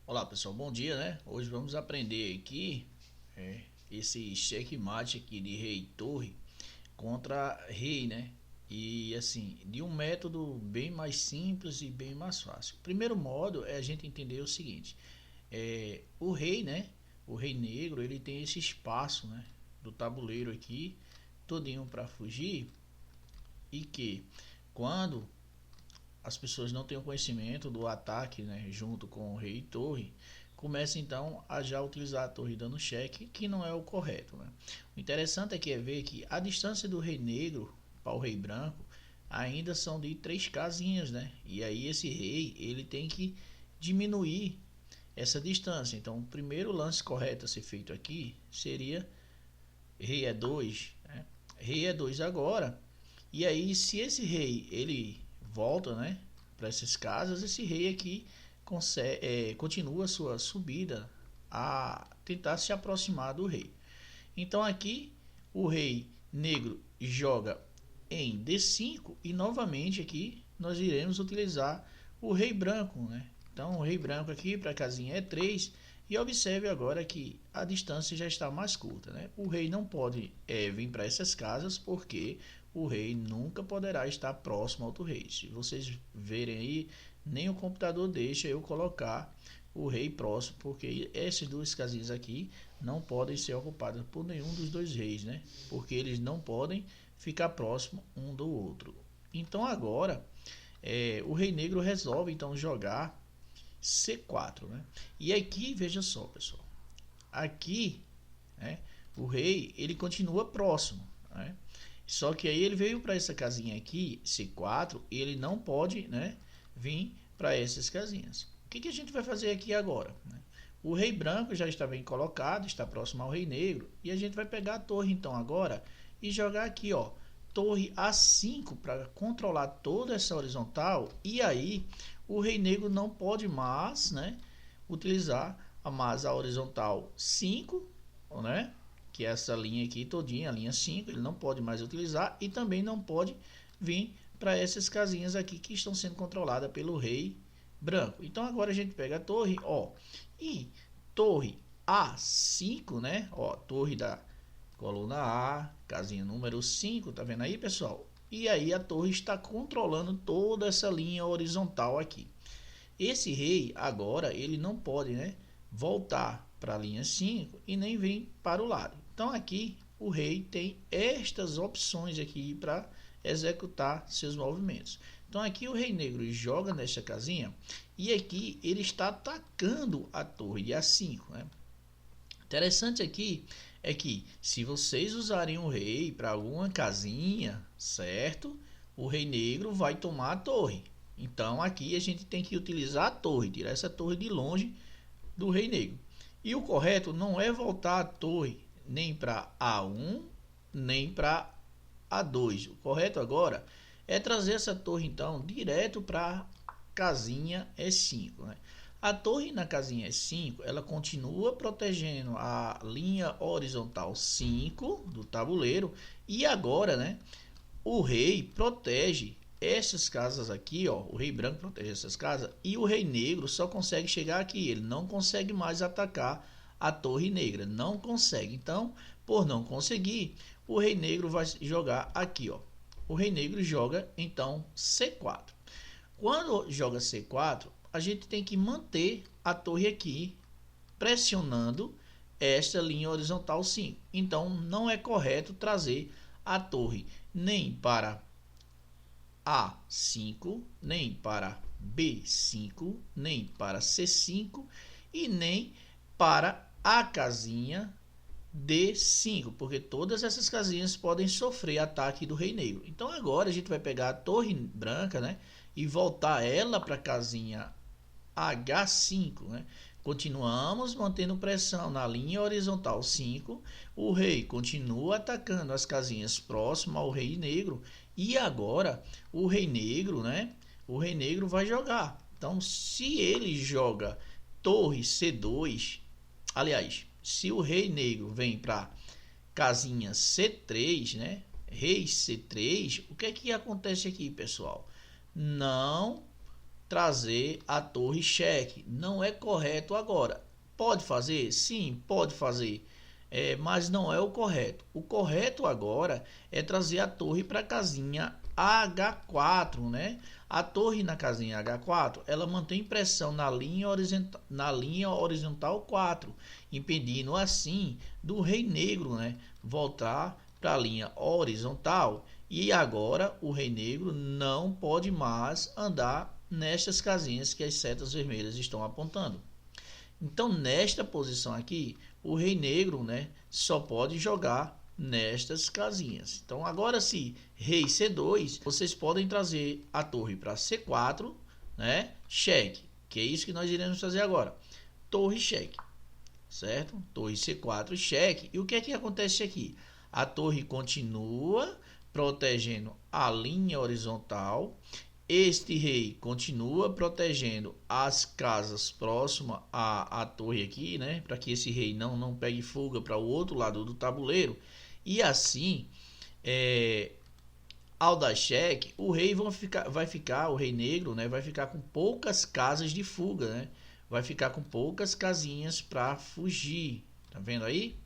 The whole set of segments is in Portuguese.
Olá pessoal, bom dia, né? Hoje vamos aprender aqui esse checkmate aqui de rei e torre contra rei, né? E assim, de um método bem mais simples e bem mais fácil. O primeiro modo é a gente entender o seguinte: o rei, né? O rei negro, ele tem esse espaço, né? Do tabuleiro aqui, todinho para fugir e que quando as pessoas não têm o conhecimento do ataque, né, junto com o rei e torre, começa então a já utilizar a torre dando cheque, que não é o correto. Né? O interessante é ver que a distância do rei negro para o rei branco ainda são de 3 casinhas, né? E aí esse rei ele tem que diminuir essa distância. Então o primeiro lance correto a ser feito aqui seria rei é 2, né? Rei é 2 agora. E aí, se esse rei ele volta, né, para essas casas, esse rei aqui continua a sua subida a tentar se aproximar do rei. Então aqui o rei negro joga em D5 e novamente aqui nós iremos utilizar o rei branco, né? Então o rei branco aqui para a casinha E3 e observe agora que a distância já está mais curta, né? O rei não pode vir para essas casas porque o rei nunca poderá estar próximo ao outro rei. Se vocês verem aí, nem o computador deixa eu colocar o rei próximo, porque essas duas casinhas aqui não podem ser ocupadas por nenhum dos dois reis, né? Porque eles não podem ficar próximo um do outro. Então agora o rei negro resolve então jogar C4, né? E aqui veja só, pessoal, aqui, né, o rei ele continua próximo, né? Só que aí ele veio para essa casinha aqui, C4, e ele não pode, né, vir para essas casinhas. O que a gente vai fazer aqui agora? Né? O rei branco já está bem colocado, está próximo ao rei negro, e a gente vai pegar a torre então agora e jogar aqui, ó, torre A5 para controlar toda essa horizontal, e aí o rei negro não pode mais, né, utilizar a horizontal 5, né, que é essa linha aqui todinha, a linha 5, ele não pode mais utilizar e também não pode vir para essas casinhas aqui que estão sendo controladas pelo rei branco. Então agora a gente pega a torre, ó, e torre A5, né, ó, torre da coluna A, casinha número 5, tá vendo aí, pessoal? E aí a torre está controlando toda essa linha horizontal aqui. Esse rei agora ele não pode, né, voltar para a linha 5 e nem vir para o lado. Então aqui o rei tem estas opções aqui para executar seus movimentos. Então aqui o rei negro joga nesta casinha e aqui ele está atacando a torre de A5, né? Interessante aqui é que se vocês usarem o rei para alguma casinha, certo? O rei negro vai tomar a torre. Então aqui a gente tem que utilizar a torre, tirar essa torre de longe do rei negro. E o correto não é voltar a torre nem para A1, nem para A2. O correto agora é trazer essa torre então direto para a casinha E5, né? A torre na casinha E5, ela continua protegendo a linha horizontal 5 do tabuleiro e agora, né, o rei protege essas casas aqui, ó, o rei branco protege essas casas e o rei negro só consegue chegar aqui, ele não consegue mais atacar a torre negra, não consegue. Então, por não conseguir, o rei negro vai jogar aqui, ó. O rei negro joga então C4. Quando joga C4, a gente tem que manter a torre aqui pressionando esta linha horizontal 5. Então, não é correto trazer a torre nem para A5, nem para B5, nem para C5 e nem para a casinha D5, porque todas essas casinhas podem sofrer ataque do rei negro. Então agora a gente vai pegar a torre branca, né, e voltar ela para a casinha H5, né? Continuamos mantendo pressão na linha horizontal 5. O rei continua atacando as casinhas próximas ao rei negro. E agora o rei negro, né? O rei negro vai jogar. Então, se ele joga torre C2, aliás, se o rei negro vem para casinha C3, né? Rei C3, o que é que acontece aqui, pessoal? Não trazer a torre cheque. Não é correto agora. Pode fazer? Sim, pode fazer. Mas não é o correto. O correto agora é trazer a torre para a casinha H4, né? A torre na casinha H4, ela mantém pressão na linha horizontal 4, impedindo assim do rei negro, né, voltar para a linha horizontal. E agora o rei negro não pode mais andar nestas casinhas que as setas vermelhas estão apontando. Então, nesta posição aqui, o rei negro, né, só pode jogar nestas casinhas. Então, agora se rei C2, vocês podem trazer a torre para C4, né, cheque, que é isso que nós iremos fazer agora. Torre cheque, certo? Torre C4, cheque. E o que é que acontece aqui? A torre continua protegendo a linha horizontal. Este rei continua protegendo as casas próximas à torre aqui, né? Para que esse rei não pegue fuga para o outro lado do tabuleiro. E assim, ao dar cheque, o rei o rei negro, né? Vai ficar com poucas casas de fuga, né? Vai ficar com poucas casinhas para fugir. Tá vendo aí?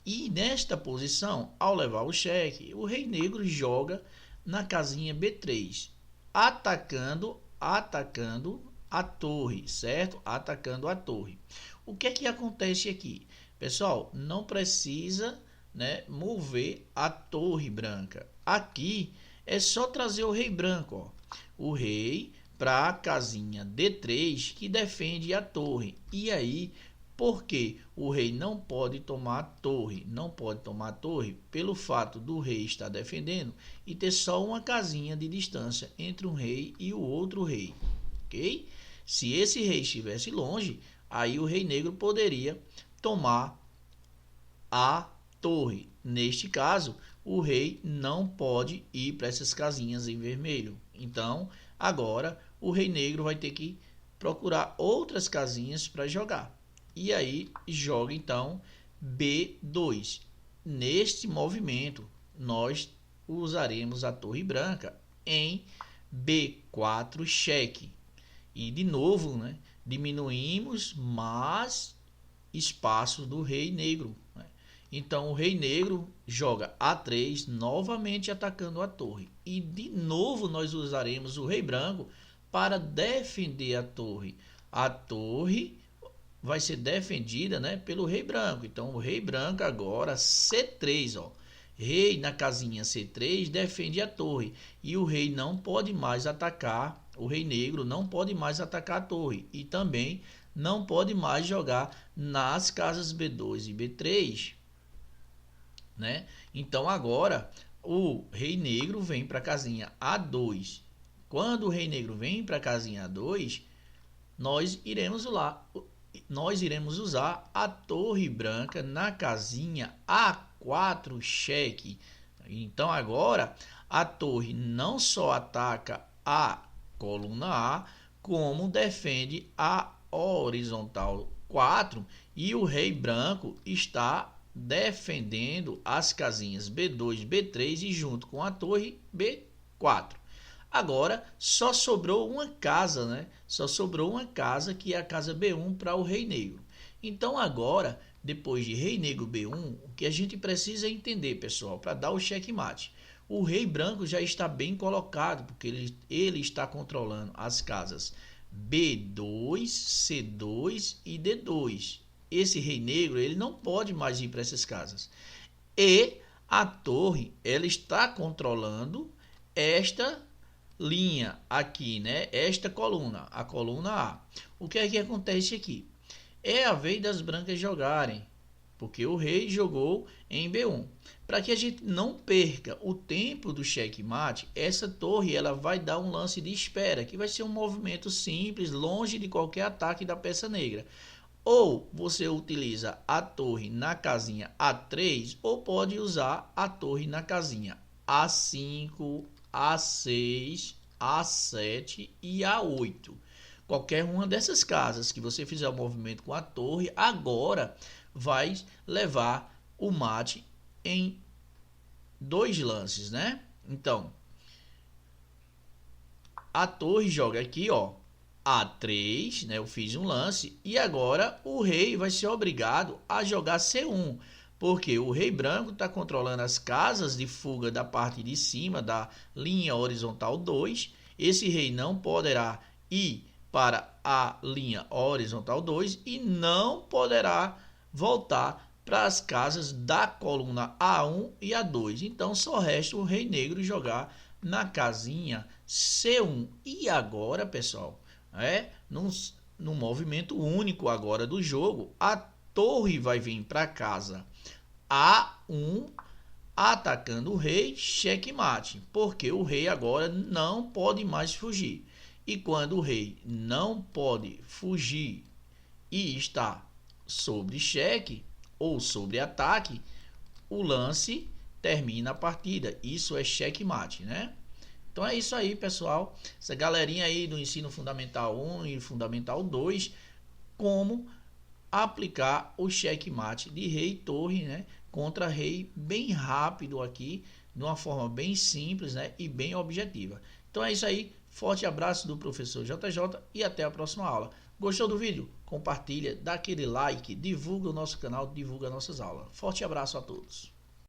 E nesta posição, ao levar o cheque, o rei negro joga na casinha B3, atacando a torre, certo? Atacando a torre. O que é que acontece aqui? Pessoal, não precisa, né, mover a torre branca. Aqui é só trazer o rei branco, ó. O rei para a casinha D3 que defende a torre. E aí, porque o rei não pode tomar a torre? Não pode tomar a torre pelo fato do rei estar defendendo e ter só uma casinha de distância entre um rei e o outro rei, ok? Se esse rei estivesse longe, aí o rei negro poderia tomar a torre. Neste caso, o rei não pode ir para essas casinhas em vermelho. Então, agora o rei negro vai ter que procurar outras casinhas para jogar. E aí joga então B2. Neste movimento, nós usaremos a torre branca em B4 cheque. E de novo, né, diminuímos mais espaço do rei negro, né? Então o rei negro joga A3, novamente atacando a torre. E de novo nós usaremos o rei branco para defender a torre. A torre vai ser defendida, né, pelo rei branco. Então o rei branco agora C3, ó. Rei na casinha C3 defende a torre e o rei não pode mais atacar, o rei negro não pode mais atacar a torre e também não pode mais jogar nas casas B2 e B3, né? Então agora o rei negro vem para a casinha A2. Quando o rei negro vem para a casinha A2, nós iremos usar a torre branca na casinha A4 cheque. Então agora a torre não só ataca a coluna A, como defende a horizontal 4 e o rei branco está defendendo as casinhas B2, B3 e junto com a torre B4. Agora só sobrou uma casa, né? Só sobrou uma casa que é a casa B1 para o rei negro. Então agora, depois de rei negro B1, o que a gente precisa entender, pessoal, para dar o checkmate. O rei branco já está bem colocado, porque ele está controlando as casas B2, C2 e D2. Esse rei negro ele não pode mais ir para essas casas. E a torre ela está controlando esta linha aqui, né? Esta coluna, a coluna A. O que é que acontece aqui? É a vez das brancas jogarem, porque o rei jogou em B1. Para que a gente não perca o tempo do checkmate, essa torre ela vai dar um lance de espera, que vai ser um movimento simples, longe de qualquer ataque da peça negra. Ou você utiliza a torre na casinha A3, ou pode usar a torre na casinha A5, A6, A7 e A8. Qualquer uma dessas casas que você fizer o movimento com a torre, agora vai levar o mate em 2 lances, né? Então, a torre joga aqui, ó. A3, né? Eu fiz um lance e agora o rei vai ser obrigado a jogar C1, porque o rei branco está controlando as casas de fuga da parte de cima da linha horizontal 2. Esse rei não poderá ir para a linha horizontal 2 e não poderá voltar para as casas da coluna A1 e A2. Então só resta o rei negro jogar na casinha C1. E agora, pessoal, num movimento único agora do jogo, a torre vai vir para casa A1 atacando o rei, checkmate, porque o rei agora não pode mais fugir. E quando o rei não pode fugir e está sobre cheque ou sobre ataque, o lance termina a partida. Isso é checkmate, né? Então é isso aí, pessoal. Essa galerinha aí do ensino fundamental 1 e fundamental 2, como aplicar o checkmate de rei e torre, né, contra rei, bem rápido aqui, de uma forma bem simples, né, e bem objetiva. Então é isso aí. Forte abraço do professor JJ e até a próxima aula. Gostou do vídeo? Compartilha, dá aquele like, divulga o nosso canal, divulga nossas aulas. Forte abraço a todos.